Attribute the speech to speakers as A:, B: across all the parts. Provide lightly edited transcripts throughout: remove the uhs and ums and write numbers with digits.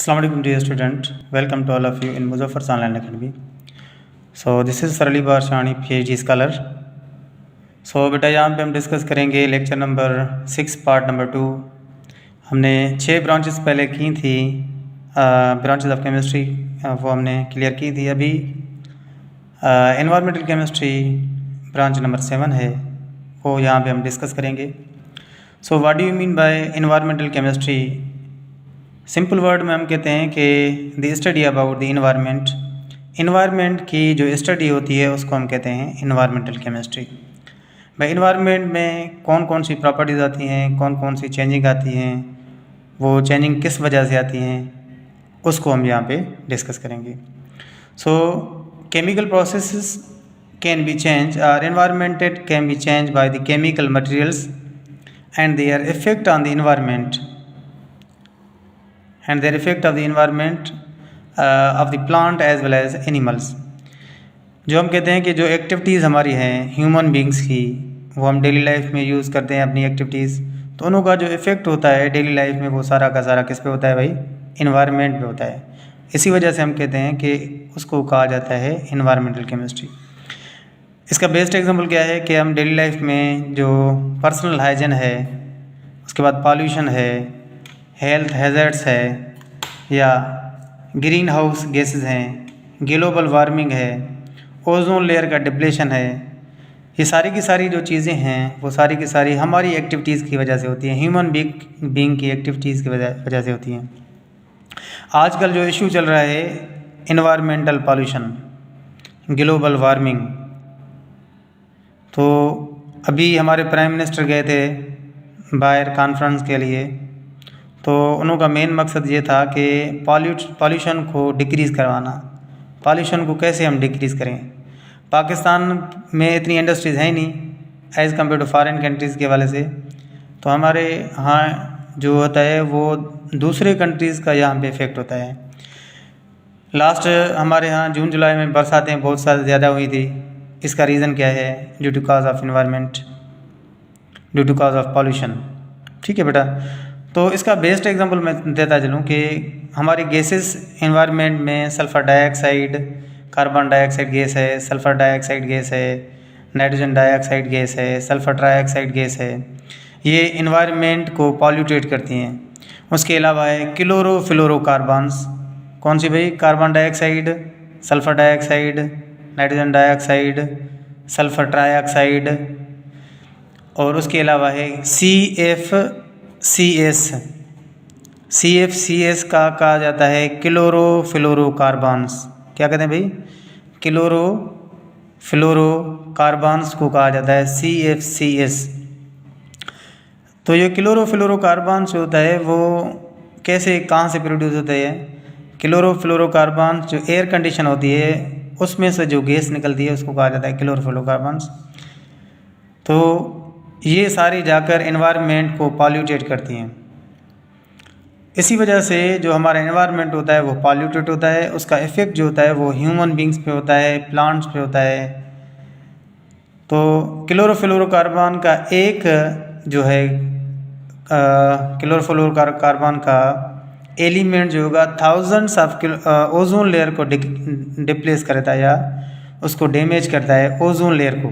A: Assalamu alaikum dear student, welcome to all of you in Muzaffar's Online Academy. So this is Farali Barshani PhD scholar. So बेटा यहाँ पे हम discuss करेंगे lecture number 6 part number 2। हमने 6 branches पहले की थी, ब्रांचेस ऑफ केमिस्ट्री वो हमने क्लियर की थी। अभी एनवायरमेंटल केमिस्ट्री ब्रांच नंबर 7 है, वो यहाँ पे हम डिस्कस करेंगे। So what do you mean by environmental chemistry? Simple word में हम कहते हैं कि the study about the environment. Environment की जो स्टडी होती है उसको हम कहते हैं इन्वायरमेंटल केमिस्ट्री। भाई इन्वायरमेंट में कौन कौन सी प्रॉपर्टीज़ आती हैं, कौन कौन सी चेंजिंग आती हैं, वो चेंजिंग किस वजह से आती हैं, उसको हम यहाँ पे डिस्कस करेंगे। So chemical processes can be change और environment can be change by the chemical materials and their effect on the environment and their effect of the environment of the plant as well as animals। जो हम कहते हैं कि जो activities हमारी हैं human beings की, वो हम डेली लाइफ में यूज़ करते हैं अपनी एक्टिविटीज़, तो उनका जो इफ़ेक्ट होता है डेली लाइफ में वो सारा का सारा किस पे होता है भाई? इन्वायरमेंट पे होता है। इसी वजह से हम कहते हैं कि उसको कहा जाता है इन्वायरमेंटल केमिस्ट्री। इसका बेस्ट एग्जांपल क्या है कि हम डेली लाइफ में जो पर्सनल हाइजीन है, उसके बाद पॉल्यूशन है, हेल्थ हैज़र्ड्स है, या ग्रीन हाउस गैसेस हैं, ग्लोबल वार्मिंग है, ओजोन लेयर का डिप्लेशन है, ये सारी की सारी जो चीज़ें हैं वो सारी की सारी हमारी एक्टिविटीज़ की वजह से होती हैं, ह्यूमन बीइंग की एक्टिविटीज़ की वजह से होती हैं। आजकल जो इशू चल रहा है इन्वायरमेंटल पॉल्यूशन, ग्लोबल वार्मिंग, तो अभी हमारे प्राइम मिनिस्टर गए थे बाहर कॉन्फ्रेंस के लिए, तो उनका मेन मकसद ये था कि पॉल्यूशन को डिक्रीज़ करवाना। पॉल्यूशन को कैसे हम डिक्रीज़ करें? पाकिस्तान में इतनी इंडस्ट्रीज़ हैं ही नहीं as compare to foreign countries के हवाले से, तो हमारे यहाँ जो होता है वो दूसरे कंट्रीज़ का यहाँ पे इफ़ेक्ट होता है। लास्ट हमारे यहाँ जून जुलाई में बरसातें बहुत सारी ज़्यादा हुई थी। इसका रीज़न क्या है? Due to cause of environment, due to cause of pollution. ठीक है बेटा, तो इसका बेस्ट एग्जांपल मैं देता चलूँ कि हमारी गैसेस इन्वायरमेंट में sulphur dioxide, carbon dioxide gas है, सल्फ़र डाइऑक्साइड गैस है, नाइट्रोजन डाइऑक्साइड गैस है, सल्फ़र ट्राइऑक्साइड गैस है, ये इन्वायरमेंट को पॉल्यूटेट करती हैं। उसके अलावा है क्लोरोफ्लोरोकार्बन्स। कौन सी भाई? Carbon dioxide, sulphur dioxide, nitrogen dioxide, sulphur trioxide, और उसके अलावा है CFCs का कहा जाता है क्लोरोफ्लोरोकार्बन्स। क्या कहते हैं भाई? क्लोरोफ्लोरोकार्बन्स को कहा जाता है CFCs। तो ये क्लोरोफ्लोरोकार्बन्स जो होता है वो कैसे, कहाँ से प्रोड्यूस होते हैं? क्लोरोफ्लोरोकार्बन्स जो एयर कंडीशन होती है उसमें से जो गैस निकलती है उसको कहा जाता है क्लोरोफ्लोरोकार्बन्स। तो ये सारी जाकर एनवायरनमेंट को पॉल्यूटेट करती हैं। इसी वजह से जो हमारा एनवायरनमेंट होता है वो पॉल्यूटेट होता है। उसका इफ़ेक्ट जो होता है वो ह्यूमन बींग्स पे होता है, प्लांट्स पे होता है। तो क्लोरोफ्लोरोकार्बन का एक जो है क्लोरोफ्लोरोकार्बन का एलिमेंट जो होगा थाउजेंड्स ऑफ ओजोन लेयर को डिप्लेस करता है या उसको डैमेज करता है ओजोन लेयर को।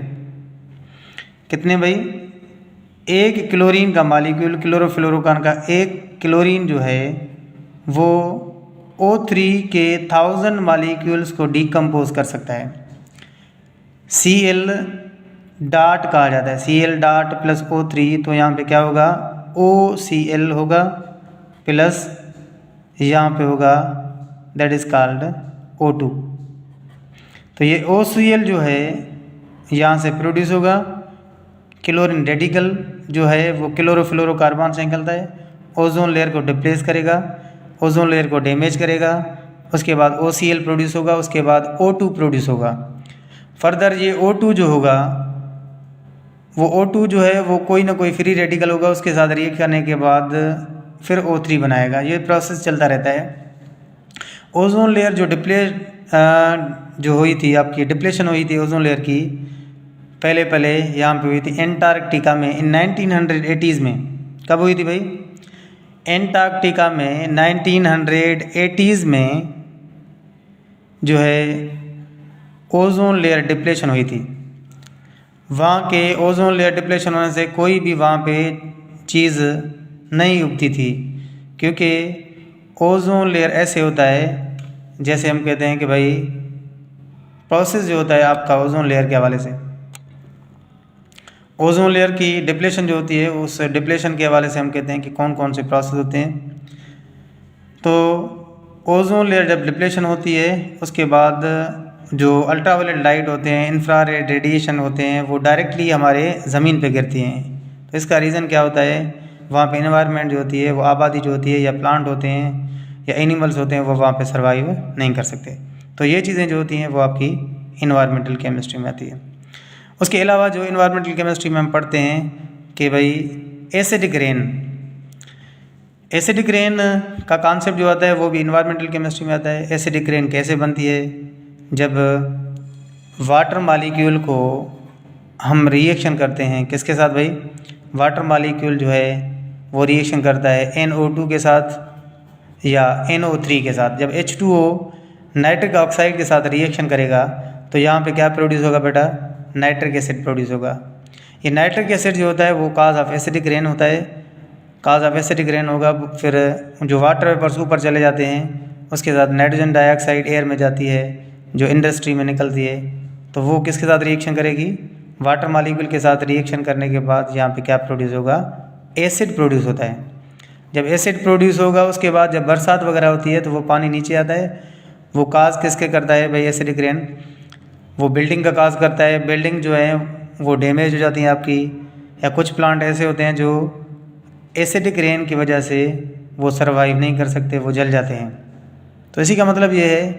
A: कितने भाई? एक क्लोरीन का मॉलिक्यूल, क्लोरोफ्लोरोकार्बन का एक क्लोरीन जो है वो O3 के 1000 मॉलिक्यूल्स को डिकम्पोज कर सकता है। Cl डॉट कहा जाता है, Cl डॉट प्लस O3, तो यहाँ पे क्या होगा? OCl होगा प्लस यहाँ पे होगा दैट इज़ कॉल्ड O2। तो ये OCl जो है यहाँ से प्रोड्यूस होगा। क्लोरीन रेडिकल जो है वो क्लोरोफ्लोरोकार्बन से निकलता है, ओजोन लेयर को डिप्लेस करेगा, ओजोन लेयर को डैमेज करेगा, उसके बाद OCl प्रोड्यूस होगा, उसके बाद O2 प्रोड्यूस होगा। फर्दर ये O2 जो होगा वो O2 जो है वो कोई ना कोई फ्री रेडिकल होगा, उसके साथ रिएक्ट करने के बाद फिर O3 बनाएगा। ये प्रोसेस चलता रहता है। ओजोन लेयर जो जो हुई थी, आपकी डिप्लेशन हुई थी ओजोन लेयर की, पहले यहाँ पे हुई थी एंटार्कटिका में इन 1980s में। कब हुई थी भाई? एंटार्कटिका में 1980s में जो है ओजोन लेयर डिप्लेशन हुई थी। वहाँ के ओजोन लेयर डिप्लेशन होने से कोई भी वहाँ पे चीज़ नहीं उगती थी, क्योंकि ओजोन लेयर ऐसे होता है, जैसे हम कहते हैं कि भाई प्रोसेस जो होता है आपका ओजोन लेयर के हवाले से, ओजोन लेयर की डिप्लेशन जो होती है, उस डिप्लेशन के हवाले से हम कहते हैं कि कौन कौन से प्रोसेस होते हैं। तो ओजोन लेयर जब डिप्लेशन होती है, उसके बाद जो अल्ट्रावायलेट लाइट होते हैं, इंफ्रारेड रेडिएशन होते हैं, वो डायरेक्टली हमारे ज़मीन पे गिरती हैं। तो इसका रीज़न क्या होता है, वहाँ पे इन्वायरमेंट जो होती है, वो आबादी जो होती है, या प्लांट होते हैं या एनिमल्स होते हैं, वो वहाँ पे सर्वाइव नहीं कर सकते। तो ये चीज़ें जो होती हैं वो आपकी इन्वायरमेंटल केमिस्ट्री में आती है। उसके अलावा जो इन्वायरमेंटल केमिस्ट्री में हम पढ़ते हैं कि भाई एसिडिक रेन का कॉन्सेप्ट जो आता है वो भी इन्वायरमेंटल केमिस्ट्री में आता है। एसिडिक रेन कैसे बनती है, जब वाटर मालिक्यूल को हम रिएक्शन करते हैं, किसके साथ भाई, वाटर मालिक्यूल जो है वो रिएक्शन करता है NO2 के साथ या NO3 के साथ। जब H2O नाइट्रिक ऑक्साइड के साथ रिएक्शन करेगा तो यहाँ पे क्या प्रोड्यूस होगा बेटा, नाइट्रिक एसिड प्रोड्यूस होगा। ये नाइट्रिक एसिड जो होता है वो काज ऑफ एसिडिक रेन होता है। काज ऑफ एसिडिक रेन होगा, फिर जो वाटर वेपर्स ऊपर चले जाते हैं, उसके साथ नाइट्रोजन डाइऑक्साइड एयर में जाती है जो इंडस्ट्री में निकलती है। तो वो किसके साथ रिएक्शन करेगी, वाटर मालिक्यूल के साथ रिएक्शन करने के बाद यहाँ पे क्या प्रोड्यूस होगा, एसिड प्रोड्यूस होता है। जब एसिड प्रोड्यूस होगा उसके बाद जब बरसात वगैरह होती है तो वो पानी नीचे आता है। वो काज किसके करता है भाई, एसिडिक रेन, वो बिल्डिंग का काज करता है। बिल्डिंग जो है वो डैमेज हो जाती है आपकी, या कुछ प्लांट ऐसे होते हैं जो एसिडिक रेन की वजह से वो सर्वाइव नहीं कर सकते, वो जल जाते हैं। तो इसी का मतलब ये है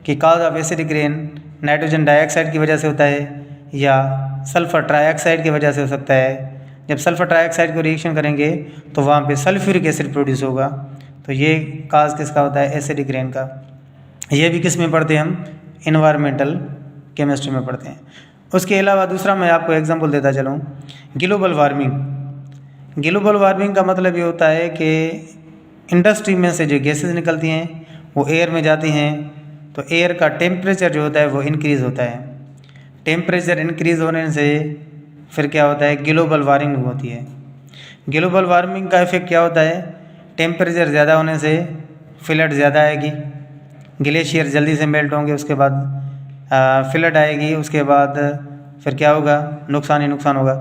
A: कि cause of acidic rain nitrogen dioxide की वजह से होता है या सल्फ़र ट्राइऑक्साइड की वजह से हो सकता है। जब सल्फ़र ट्राइऑक्साइड को रिएक्शन करेंगे तो वहाँ पे सल्फ्यूरिक एसिड प्रोड्यूस होगा। तो ये काज किसका होता है, एसिडिक रेन का। ये भी किस में पढ़ते हैं हम, इन्वायरमेंटल केमिस्ट्री में पढ़ते हैं। उसके अलावा दूसरा मैं आपको एग्जांपल देता चलूँ, ग्लोबल वार्मिंग। ग्लोबल वार्मिंग का मतलब ये होता है कि इंडस्ट्री में से जो गैसेस निकलती हैं वो एयर में जाती हैं, तो एयर का टेम्परेचर जो होता है वो इंक्रीज़ होता है। टेम्परेचर इंक्रीज़ होने से फिर क्या होता है, ग्लोबल वार्मिंग होती है। ग्लोबल वार्मिंग का इफेक्ट क्या होता है, टेम्परेचर ज़्यादा होने से फ्लड ज़्यादा आएगी, ग्लेशियर जल्दी से मेल्ट होंगे, उसके बाद फ्लड आएगी, उसके बाद फिर क्या होगा, नुकसान ही नुकसान होगा।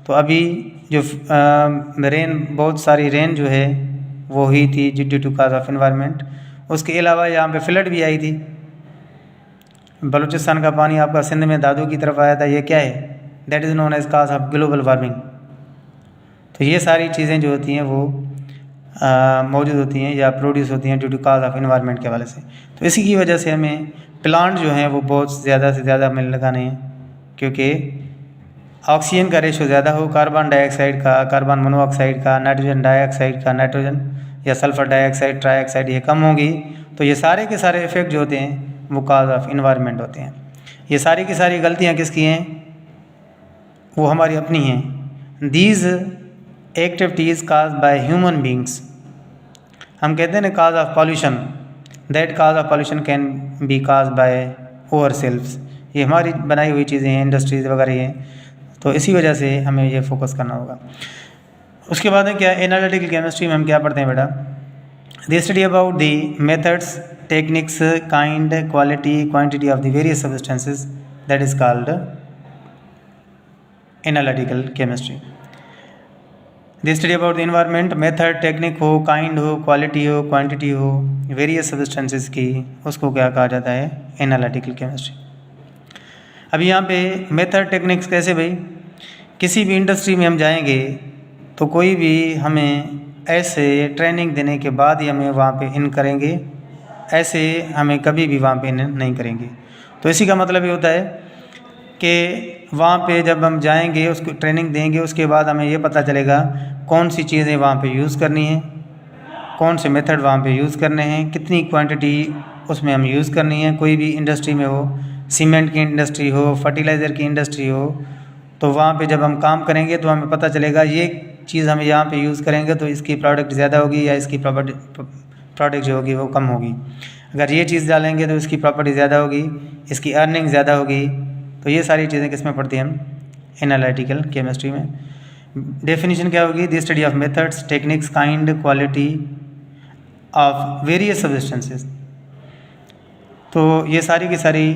A: तो अभी जो रेन, बहुत सारी रेन जो है वो हुई थी due to cause of environment. उसके अलावा यहाँ पे फ्लड भी आई थी। बलूचिस्तान का पानी आपका सिंध में दादू की तरफ आया था, ये क्या है, that is known as cause of global warming. तो ये सारी चीज़ें जो होती हैं वो मौजूद होती हैं या प्रोड्यूस होती हैं due to cause of environment के हवाले से। तो इसी की वजह से हमें प्लांट जो हैं वो बहुत ज़्यादा से ज़्यादा हमें लगाने हैं, क्योंकि ऑक्सीजन का रेशो ज़्यादा हो, कार्बन डाइऑक्साइड का, कार्बन मोनोऑक्साइड का, नाइट्रोजन डाइऑक्साइड का, नाइट्रोजन या सल्फ़र डाइऑक्साइड, ट्राइऑक्साइड, ये कम होगी। तो ये सारे के सारे इफ़ेक्ट जो होते हैं वो काज ऑफ इन्वायरमेंट होते हैं। ये सारी की सारी गलतियाँ किसकी हैं, वो हमारी अपनी हैं। These activities cause by human beings. हम कहते हैं ना cause of pollution, that cause of pollution can be cause by ourselves. ये हमारी बनाई हुई चीज़ें हैं, इंडस्ट्रीज वगैरह हैं। तो इसी वजह से हमें ये फोकस करना होगा। उसके बाद है क्या, एनालिटिकल केमिस्ट्री में हम क्या पढ़ते हैं बेटा, they study about the methods, techniques, kind, quality, quantity of the various substances, that is called analytical chemistry. They study about the environment, method, technique हो, काइंड हो, क्वालिटी हो, क्वांटिटी हो, वेरियस सब्सटेंसेस की, उसको क्या कहा जाता है, एनालिटिकल केमिस्ट्री। अभी यहाँ पे मेथड, टेक्निक्स कैसे भाई, किसी भी इंडस्ट्री में हम जाएंगे तो कोई भी हमें ऐसे ट्रेनिंग देने के बाद ही हमें वहाँ पे इन करेंगे, ऐसे हमें कभी भी वहाँ पे इन नहीं करेंगे। तो इसी का मतलब ये होता है कि वहाँ पे जब हम जाएंगे, उसको ट्रेनिंग देंगे, उसके बाद हमें ये पता चलेगा कौन सी चीज़ें वहाँ पे यूज़ करनी है, कौन से मेथड वहाँ पे यूज़ करने हैं, कितनी क्वांटिटी उसमें हम यूज़ करनी है। कोई भी इंडस्ट्री में हो, सीमेंट की इंडस्ट्री हो, फर्टिलाइज़र की इंडस्ट्री हो, तो वहाँ पे जब हम काम करेंगे तो हमें पता चलेगा ये चीज़ हम यहाँ पे यूज़ करेंगे तो इसकी प्रोडक्ट ज़्यादा होगी या इसकी प्रोडक्ट जो होगी वो कम होगी। अगर ये चीज़ डालेंगे तो इसकी प्रॉपर्टी ज़्यादा होगी, इसकी अर्निंग ज़्यादा होगी। तो ये सारी चीज़ें किस में पढ़ती हैं हम? एनालिटिकल केमिस्ट्री में। डेफिनेशन क्या होगी? The study of methods, techniques, kind, quality of various substances. तो ये सारी की सारी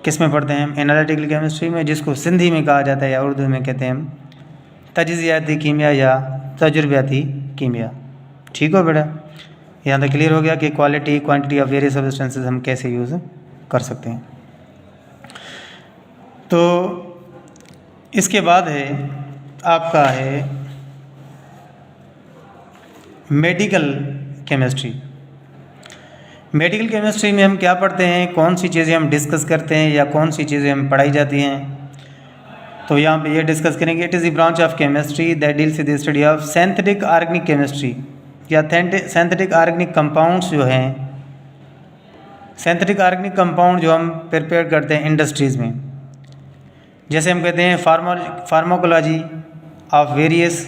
A: किस में पढ़ते हैं हम? एनालिटिकल केमिस्ट्री में, जिसको सिंधी में कहा जाता है या उर्दू में कहते हैं हम तजज़ियाती कीमिया या तजुर्बाती कीमिया। ठीक हो बेटा? यहाँ तक क्लियर हो गया कि quality quantity of various substances हम कैसे यूज़ कर सकते हैं। तो इसके बाद है आपका है मेडिकल केमिस्ट्री। मेडिकल केमिस्ट्री में हम क्या पढ़ते हैं, कौन सी चीज़ें हम डिस्कस करते हैं या कौन सी चीज़ें हम पढ़ाई जाती हैं? तो यहाँ पे ये डिस्कस करेंगे। It is the branch of chemistry that deals with the study of synthetic organic chemistry या सिंथेटिक ऑर्गेनिक कंपाउंड्स जो हैं, सिंथेटिक ऑर्गेनिक कंपाउंड जो हम प्रिपेयर करते हैं इंडस्ट्रीज़ में, जैसे हम कहते हैं pharmacology of various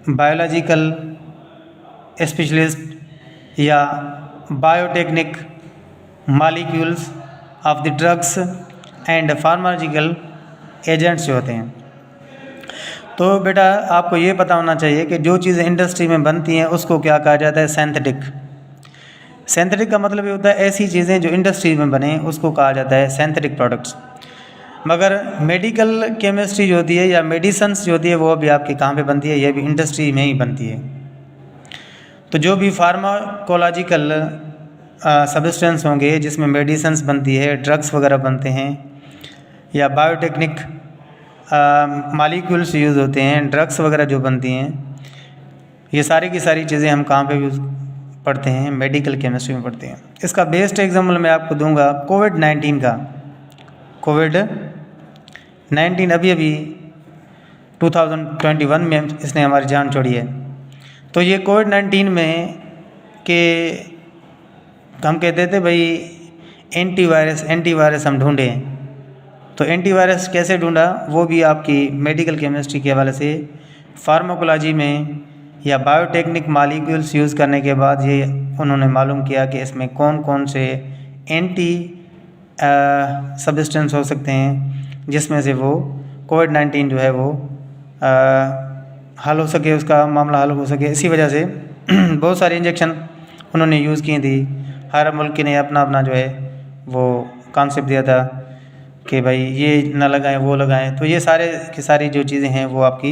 A: biological specialist या biotechnic molecules of the drugs and pharmacological agents जो होते हैं। तो बेटा आपको ये पता होना चाहिए कि जो चीज़ें इंडस्ट्री में बनती हैं उसको क्या कहा जाता है? सिंथेटिक। सिंथेटिक का मतलब ये होता है ऐसी चीज़ें जो इंडस्ट्री में बने उसको कहा जाता है सिंथेटिक प्रोडक्ट्स। मगर मेडिकल केमिस्ट्री जो होती है या मेडिसन्स जो होती है वो भी आपके कहाँ पे बनती है? ये भी इंडस्ट्री में ही बनती है। तो जो भी फार्माकोलॉजिकल सब्सटेंस होंगे जिसमें मेडिसन्स बनती है, ड्रग्स वगैरह बनते हैं या बायोटेक्निक मॉलिक्यूल्स यूज़ होते हैं, ड्रग्स वगैरह जो बनती हैं, ये सारी की सारी चीज़ें हम कहाँ पे यूज़ पढ़ते हैं? मेडिकल केमिस्ट्री में पढ़ते हैं। इसका बेस्ट एग्जाम्पल मैं आपको दूंगा कोविड-19 का। कोविड-19 अभी 2021 में इसने हमारी जान छोड़ी है। तो ये कोविड-19 में के हम कहते थे भाई एंटीवायरस हम ढूंढें। तो एंटीवायरस कैसे ढूंढा वो भी आपकी मेडिकल केमिस्ट्री के हवाले से फार्माकोलॉजी में या बायोटेक्निक मॉलिक्यूल्स यूज़ करने के बाद ये उन्होंने मालूम किया कि इसमें कौन कौन से एंटी सब्सटेंस हो सकते हैं जिसमें से वो कोविड-19 जो है वो हल हो सके, उसका मामला हल हो सके। इसी वजह से बहुत सारे इंजेक्शन उन्होंने यूज़ किए थी। हर मुल्क ने अपना अपना जो है वो कॉन्सेप्ट दिया था कि भाई ये ना लगाएं वो लगाएं। तो ये सारे की सारी जो चीज़ें हैं वो आपकी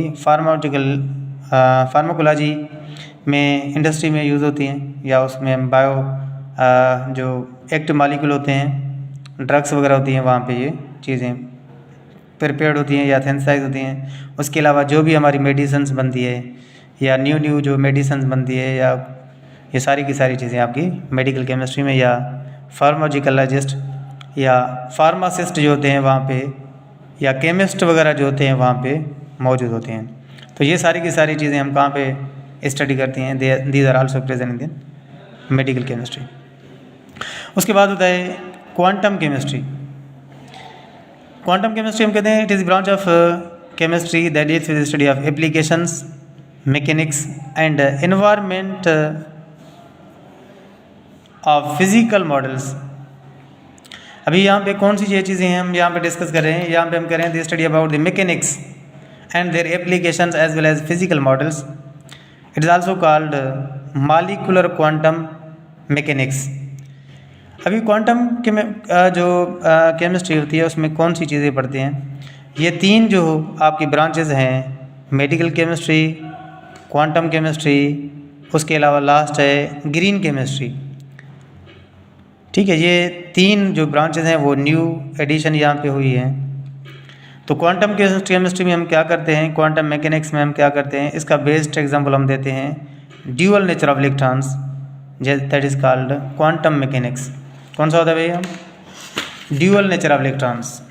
A: फार्माकोलॉजी में इंडस्ट्री में यूज़ होती हैं या उसमें बायो जो एक्टिव मॉलिक्यूल होते हैं, ड्रग्स वगैरह होती हैं, वहाँ पे ये चीज़ें प्रिपेयर्ड होती हैं या सिंथेसाइज होती हैं। उसके अलावा जो भी हमारी मेडिसिन्स बनती है या न्यू जो मेडिसिन्स बनती है या ये सारी की सारी चीज़ें आपकी मेडिकल केमिस्ट्री में या फार्माकोलॉजिस्ट या फार्मासिस्ट जो होते हैं वहाँ पे या केमिस्ट वगैरह जो होते हैं वहाँ पे मौजूद होते हैं। तो ये सारी की सारी चीज़ें हम कहाँ पे स्टडी करती हैं? These are also present in medical chemistry. उसके बाद होता है क्वांटम केमिस्ट्री। क्वांटम केमिस्ट्री हम कहते हैं it is branch of chemistry that deals with study of applications, mechanics and environment of physical models. अभी यहाँ पे कौन सी ये चीज़ें हैं हम यहाँ पे डिस्कस कर रहे हैं? यहाँ पे हम कर रहे हैं the study about the mechanics and their applications as well as physical models. It is also called molecular quantum mechanics. अभी क्वांटम जो केमिस्ट्री होती है उसमें कौन सी चीज़ें पढ़ते हैं? ये तीन जो आपकी ब्रांचेज हैं, मेडिकल केमिस्ट्री, क्वांटम केमिस्ट्री, उसके अलावा लास्ट है ग्रीन केमिस्ट्री। ठीक है, ये तीन जो ब्रांचेज हैं वो न्यू एडिशन यहाँ पे हुई है। तो क्वांटम केमिस्ट्री में हम क्या करते हैं, क्वांटम मैकेनिक्स में हम क्या करते हैं, इसका बेस्ट एग्जांपल हम देते हैं dual nature of electrons, that is called quantum mechanics. कौन सा होता है भैया? Dual nature of electrons.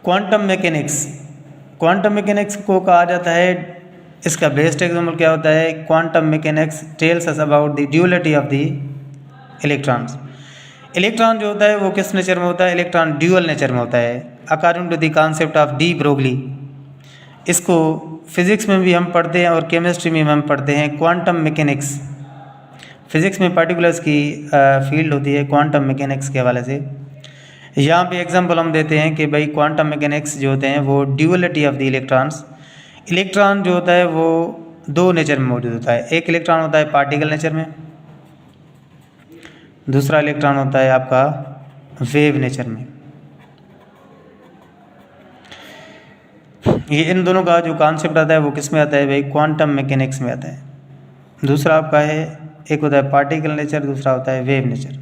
A: Quantum mechanics, quantum mechanics को कहा जाता है, इसका बेस्ट एग्जांपल क्या होता है? Quantum mechanics tells us about the duality of the electrons. Electron जो होता है वो किस नेचर में होता है? इलेक्ट्रॉन ड्यूअल नेचर में होता है according to the concept of de Broglie. इसको फिज़िक्स में भी हम पढ़ते हैं और केमिस्ट्री में हम पढ़ते हैं क्वांटम मैकेनिक्स। फिज़िक्स में पार्टिकुलर्स की फील्ड होती है क्वांटम मैकेनिक्स के हवाले से। यहाँ पे एग्जांपल हम देते हैं कि भाई क्वांटम मैकेनिक्स जो होते हैं वो duality of the electrons. Electron जो होता है वो दो नेचर में मौजूद होता है। एक इलेक्ट्रॉन होता है पार्टिकल नेचर में, दूसरा इलेक्ट्रॉन होता है आपका वेव नेचर में। ये इन दोनों का जो कॉन्सेप्ट आता है वो किस में आता है भाई? क्वांटम मैकेनिक्स में आता है। दूसरा आपका है, एक होता है पार्टिकल नेचर, दूसरा होता है वेव नेचर।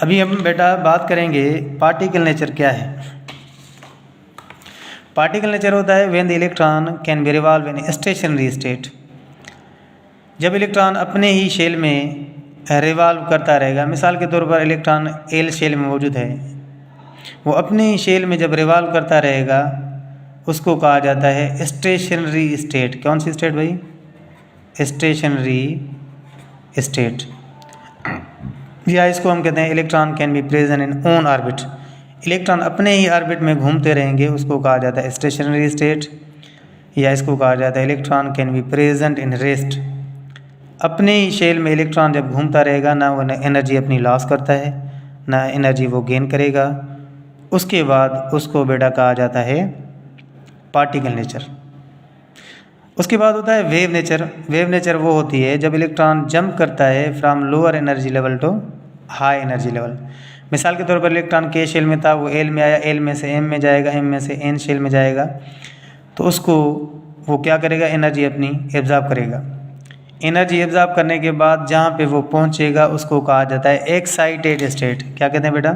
A: अभी हम बेटा बात करेंगे पार्टिकल नेचर क्या है। पार्टिकल नेचर होता है when the electron can B revolve in stationery state. जब इलेक्ट्रॉन अपने ही शेल में रिवॉल्व करता रहेगा, मिसाल के तौर पर इलेक्ट्रॉन एल शेल में मौजूद है, वो अपने ही शेल में जब रिवॉल्व करता रहेगा उसको कहा जाता है स्टेशनरी स्टेट। कौन सी स्टेट भाई? Stationery state. या इसको हम कहते हैं electron can be present in own orbit. Electron अपने ही ऑर्बिट में घूमते रहेंगे, उसको कहा जाता है स्टेशनरी स्टेट। या इसको कहा जाता है electron can be present in rest. अपने ही शेल में इलेक्ट्रॉन जब घूमता रहेगा, ना वो एनर्जी अपनी लॉस करता है ना एनर्जी वो गेन करेगा, उसके बाद उसको बेटा कहा जाता है पार्टिकल नेचर। उसके बाद होता है वेव नेचर। वेव नेचर वो होती है जब इलेक्ट्रॉन जंप करता है from lower energy level to high energy level. मिसाल के तौर पर इलेक्ट्रॉन के शेल में था, वो एल में आया, एल में से एम में जाएगा, एम में से एन शेल में जाएगा, तो उसको वो क्या करेगा? एनर्जी अपनी एब्जॉर्ब करेगा। एनर्जी एब्जॉर्ब करने के बाद जहाँ पे वो पहुँचेगा उसको कहा जाता है एक्साइटेड स्टेट। क्या कहते हैं बेटा?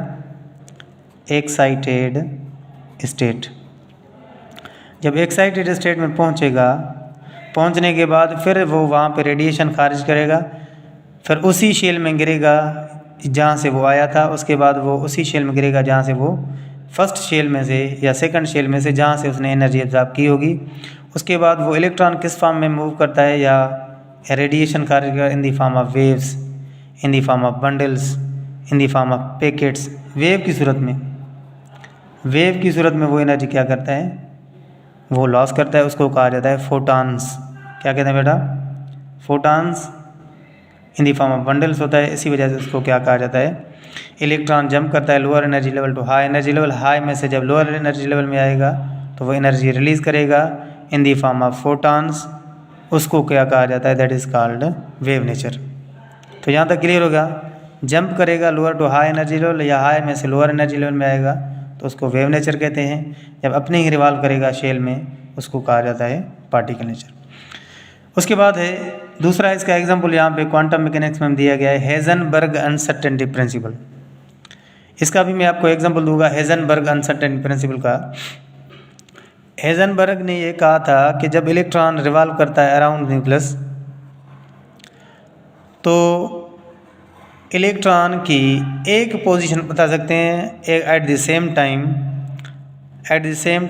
A: Excited state. जब एक्साइटेड स्टेट में पहुँचेगा, पहुँचने के बाद फिर वो वहाँ पे रेडिएशन खारिज करेगा, फिर उसी शेल में गिरेगा जहाँ से वो आया था। उसके बाद वो उसी शेल में गिरेगा जहाँ से वो फर्स्ट शेल में से या सेकंड शेल में से जहाँ से उसने एनर्जी एब्जॉर्ब की होगी। उसके बाद वो इलेक्ट्रॉन किस फॉर्म में मूव करता है? या रेडिएशन खारिज कर in the form of waves, in the form of bundles, in the form of packets. Wave की सूरत में, वेव की सूरत में वो एनर्जी क्या करता है? वो लॉस करता है। उसको कहा जाता है फोटॉन्स। क्या कहते हैं बेटा? Photons in the form of bundles होता है। इसी वजह से उसको क्या कहा जाता है? इलेक्ट्रॉन जंप करता है lower energy level to high energy level. High में से जब लोअर एनर्जी लेवल में आएगा तो वो एनर्जी रिलीज़ करेगा in the form of photons. उसको क्या कहा जाता है? That is called wave nature. तो यहाँ तक क्लियर होगा? जंप करेगा lower to high energy level या हाई में से लोअर एनर्जी लेवल में आएगा तो उसको वेव नेचर कहते हैं। जब अपने ही रिवॉल्व करेगा शेल में, उसको कहा जाता है पार्टिकल नेचर। उसके बाद है दूसरा, इसका एग्जांपल यहाँ पे क्वांटम मैकेनिक्स में दिया गया है, हेज़नबर्ग अनसर्टेनिटी प्रिंसिपल। इसका भी मैं आपको एग्जांपल दूंगा हेज़नबर्ग अनसर्टेनिटी प्रिंसिपल का। हेज़नबर्ग ने ये कहा था कि जब इलेक्ट्रॉन रिवॉल्व करता है अराउंड न्यूक्लियस, तो इलेक्ट्रॉन की एक पोजीशन बता सकते हैं एट द सेम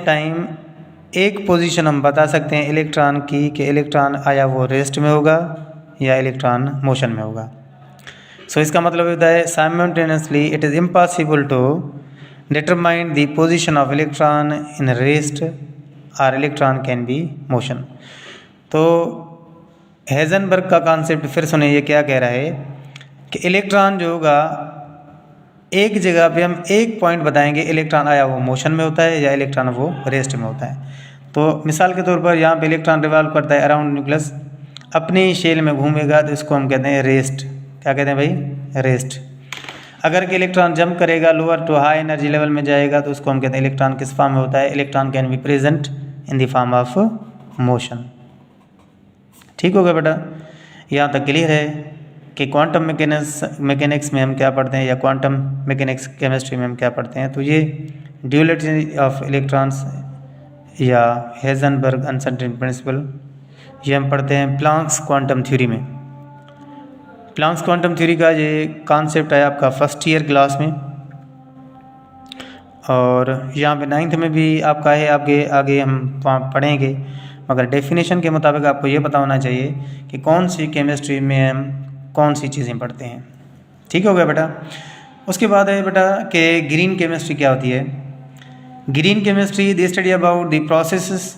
A: टाइम एक पोजीशन हम बता सकते हैं इलेक्ट्रॉन की कि इलेक्ट्रॉन आया वो रेस्ट में होगा या इलेक्ट्रॉन मोशन में होगा। सो इसका मतलब होता है simultaneously it is impossible to determine the position of electron in rest और इलेक्ट्रॉन कैन बी मोशन। तो हेज़नबर्ग का कॉन्सेप्ट फिर सुनिए, ये क्या कह रहा है कि इलेक्ट्रॉन जो होगा एक जगह पे हम एक पॉइंट बताएंगे इलेक्ट्रॉन आया वो मोशन में होता है या इलेक्ट्रॉन वो रेस्ट में होता है। तो मिसाल के तौर पर यहाँ पे इलेक्ट्रॉन रिवॉल्व करता है अराउंड न्यूक्लियस, अपने ही शेल में घूमेगा, तो इसको हम कहते हैं रेस्ट। क्या कहते हैं भाई? रेस्ट। अगर कि इलेक्ट्रॉन जंप करेगा lower to high energy level में जाएगा तो उसको हम कहते हैं इलेक्ट्रॉन किस फॉर्म में होता है? Electron can be present in the form of motion. ठीक होगा बेटा? यहाँ तक क्लियर है कि क्वांटम मैकेनिक्स में हम क्या पढ़ते हैं या क्वांटम मैकेनिक्स केमिस्ट्री में हम क्या पढ़ते हैं। तो ये ड्यूअलिटी ऑफ इलेक्ट्रॉन्स या हेज़नबर्ग अनसर्टेनिटी प्रिंसिपल, ये हम पढ़ते हैं प्लैंक्स क्वांटम थ्योरी में। प्लैंक्स क्वांटम थ्योरी का ये कॉन्सेप्ट है आपका फर्स्ट ईयर क्लास में, और यहाँ पे 9th में भी आपका है। आगे हम पढ़ेंगे, मगर डेफिनेशन के मुताबिक आपको ये पता होना चाहिए कि कौन सी केमिस्ट्री में हम कौन सी चीज़ें पढ़ते हैं। ठीक हो गया बेटा? उसके बाद है बेटा कि ग्रीन केमिस्ट्री क्या होती है। Green chemistry the study about the processes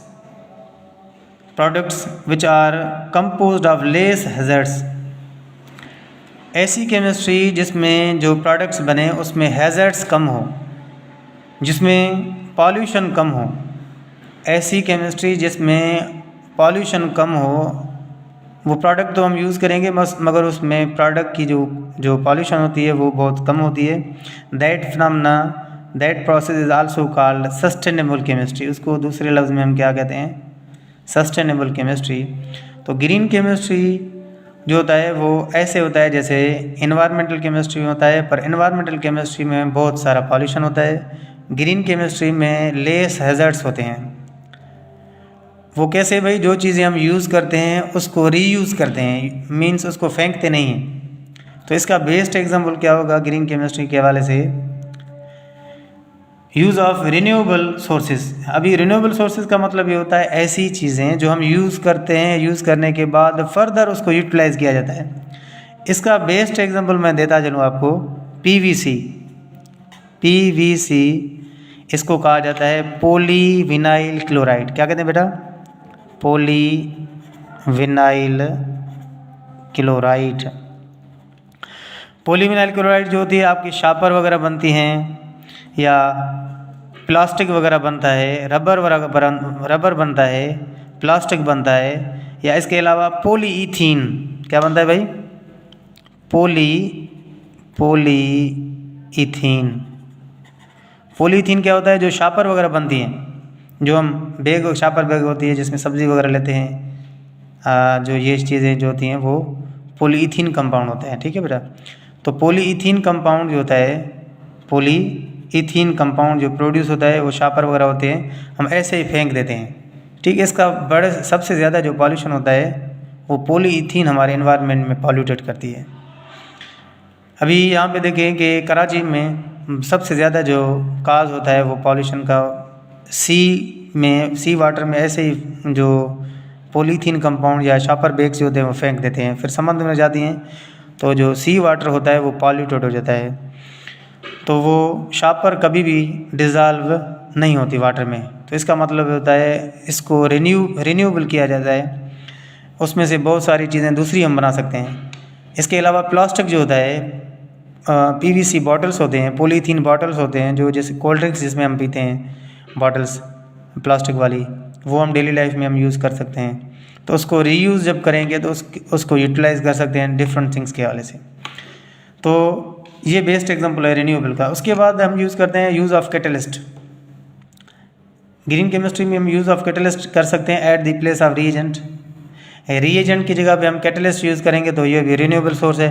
A: products which are composed of less hazards, ऐसी केमिस्ट्री जिसमें जो प्रोडक्ट्स बने उसमें हैज़र्ड्स कम हो, जिसमें पॉल्यूशन कम हो। ऐसी केमिस्ट्री जिसमें पॉल्यूशन कम हो वो प्रोडक्ट तो हम यूज़ करेंगे, मगर उसमें प्रोडक्ट की जो पॉल्यूशन होती है वो बहुत कम होती है। That process is also called sustainable chemistry. उसको दूसरे लफ्ज़ में हम क्या कहते हैं? Sustainable chemistry. तो ग्रीन केमिस्ट्री जो होता है वो ऐसे होता है जैसे इन्वायरमेंटल केमिस्ट्री में होता है, पर इन्वायरमेंटल केमिस्ट्री में बहुत सारा पॉल्यूशन होता है। ग्रीन केमिस्ट्री में लेस हैज़र्ड्स होते हैं। वो कैसे भाई? जो चीज़ें हम यूज़ करते हैं उसको रीयूज़ करते हैं, मीन्स उसको फेंकते नहीं हैं। तो इसका बेस्ट एग्जांपल क्या होगा ग्रीन केमिस्ट्री के हवाले से? Use of renewable sources. अभी रिन्यूएबल सोर्सेज का मतलब ये होता है ऐसी चीज़ें जो हम यूज़ करते हैं, यूज़ करने के बाद फर्दर उसको यूटिलाइज़ किया जाता है। इसका बेस्ट एग्जांपल मैं देता चलूँ आपको, पीवीसी। इसको कहा जाता है पॉलीविनाइल क्लोराइड। क्या कहते हैं बेटा? Polyvinyl chloride. पॉलीविनाइल क्लोराइड जो होती है आपकी शापर वगैरह बनती हैं या प्लास्टिक वगैरह बनता है, रबर बनता है, प्लास्टिक बनता है, या इसके अलावा पॉलीईथीन। क्या बनता है भाई? पॉलीईथीन क्या होता है? जो शापर वगैरह बनती हैं, जो हम शापर बैग होती है जिसमें सब्ज़ी वगैरह लेते हैं, जो ये चीज़ें जो होती हैं वो पॉलीईथीन कंपाउंड होते हैं। ठीक है बेटा? तो पॉलीईथीन कंपाउंड जो होता है, पॉलीईथीन कंपाउंड जो प्रोड्यूस होता है वो शापर वगैरह होते हैं, हम ऐसे ही फेंक देते हैं। ठीक है? इसका सबसे ज़्यादा जो पॉल्यूशन होता है वो पॉलीईथीन हमारे एनवायरनमेंट में पॉल्यूटेड करती है। अभी यहाँ पे देखें कि कराची में सबसे ज़्यादा जो काज होता है वो पॉल्यूशन का सी वाटर में ऐसे ही जो पॉलीथीन कंपाउंड या शापर बैग्स जो होते हैं वो फेंक देते हैं, फिर समुद्र में जाती हैं तो जो सी वाटर होता है वो पॉल्यूटेड हो जाता है। तो वो शापर कभी भी डिज़ाल्व नहीं होती वाटर में। तो इसका मतलब होता है इसको रिन्यूएबल किया जाता है, उसमें से बहुत सारी चीज़ें दूसरी हम बना सकते हैं। इसके अलावा प्लास्टिक जो होता है, पीवीसी बॉटल्स होते हैं, पॉलीथीन बॉटल्स होते हैं, जो जैसे कोल्ड ड्रिंक्स जिसमें हम पीते हैं, बॉटल्स प्लास्टिक वाली, वो हम डेली लाइफ में हम यूज़ कर सकते हैं। तो उसको रीयूज़ जब करेंगे तो उसको यूटिलाइज़ कर सकते हैं डिफरेंट थिंग्स के हवाले से। तो ये बेस्ट एग्जांपल है रिन्यूएबल का। उसके बाद हम यूज़ करते हैं use of catalyst. Green chemistry में हम यूज़ ऑफ कैटलिस्ट कर सकते हैं at the place of reagent. Reagent की जगह पे हम कैटलिस्ट यूज़ करेंगे तो ये भी रिन्यूएबल सोर्स है।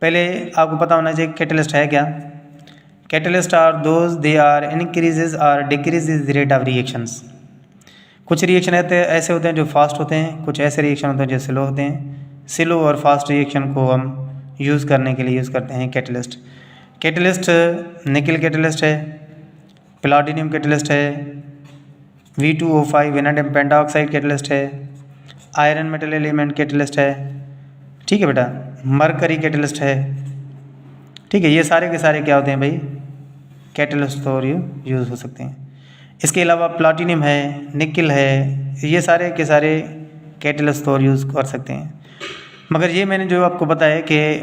A: पहले आपको पता होना चाहिए कैटलिस्ट है क्या। Catalyst are those they are increases और decreases the rate of reactions. कुछ रिएक्शन ऐसे होते हैं जो फास्ट होते हैं, कुछ ऐसे रिएक्शन होते हैं जो स्लो होते हैं। स्लो और फास्ट रिएक्शन को हम यूज़ करने के लिए यूज़ करते हैं कैटलिस्ट। कैटलिस्ट निकल कैटलिस्ट है, प्लाटिनियम कैटलिस्ट है, V2O5 वेनेडियम पेंटाऑक्साइड कैटलिस्ट है, आयरन मेटल एलिमेंट कैटलिस्ट है। ठीक है बेटा? मरकरी कैटलिस्ट है। ठीक है? ये सारे के सारे क्या होते हैं भाई? कैटलिस्ट और यूज़ हो सकते हैं। इसके अलावा प्लाटिनियम है, निकल है, ये सारे के सारे कैटलिस्ट और यूज़ कर सकते हैं। मगर ये मैंने जो आपको बताया कि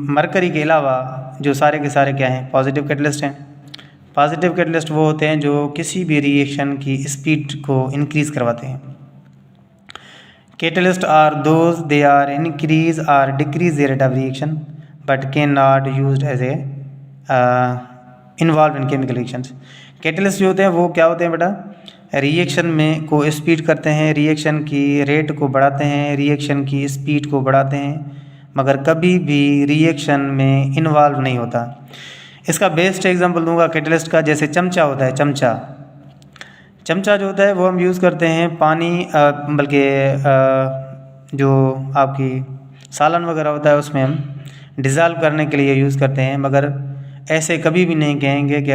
A: मरकरी के अलावा जो सारे के सारे क्या हैं? पॉजिटिव कैटलिस्ट हैं। पॉजिटिव कैटलिस्ट वो होते हैं जो किसी भी रिएक्शन की स्पीड को इंक्रीज़ करवाते हैं। Catalyst are those they are increase और decrease the rate of reaction but can not used as a involve in chemical reactions. Catalyst जो होते हैं वो क्या होते हैं बेटा? रिएक्शन में को स्पीड करते हैं, रिएक्शन की रेट को बढ़ाते हैं, रिएक्शन की स्पीड को बढ़ाते हैं, मगर कभी भी रिएक्शन में इन्वॉल्व नहीं होता। इसका बेस्ट एग्जांपल दूंगा कैटलिस्ट का, जैसे चमचा होता है। चमचा जो होता है वो हम यूज़ करते हैं पानी, बल्कि जो आपकी सालन वगैरह होता है उसमें हम डिज़ाल्व करने के लिए यूज़ करते हैं, मगर ऐसे कभी भी नहीं कहेंगे कि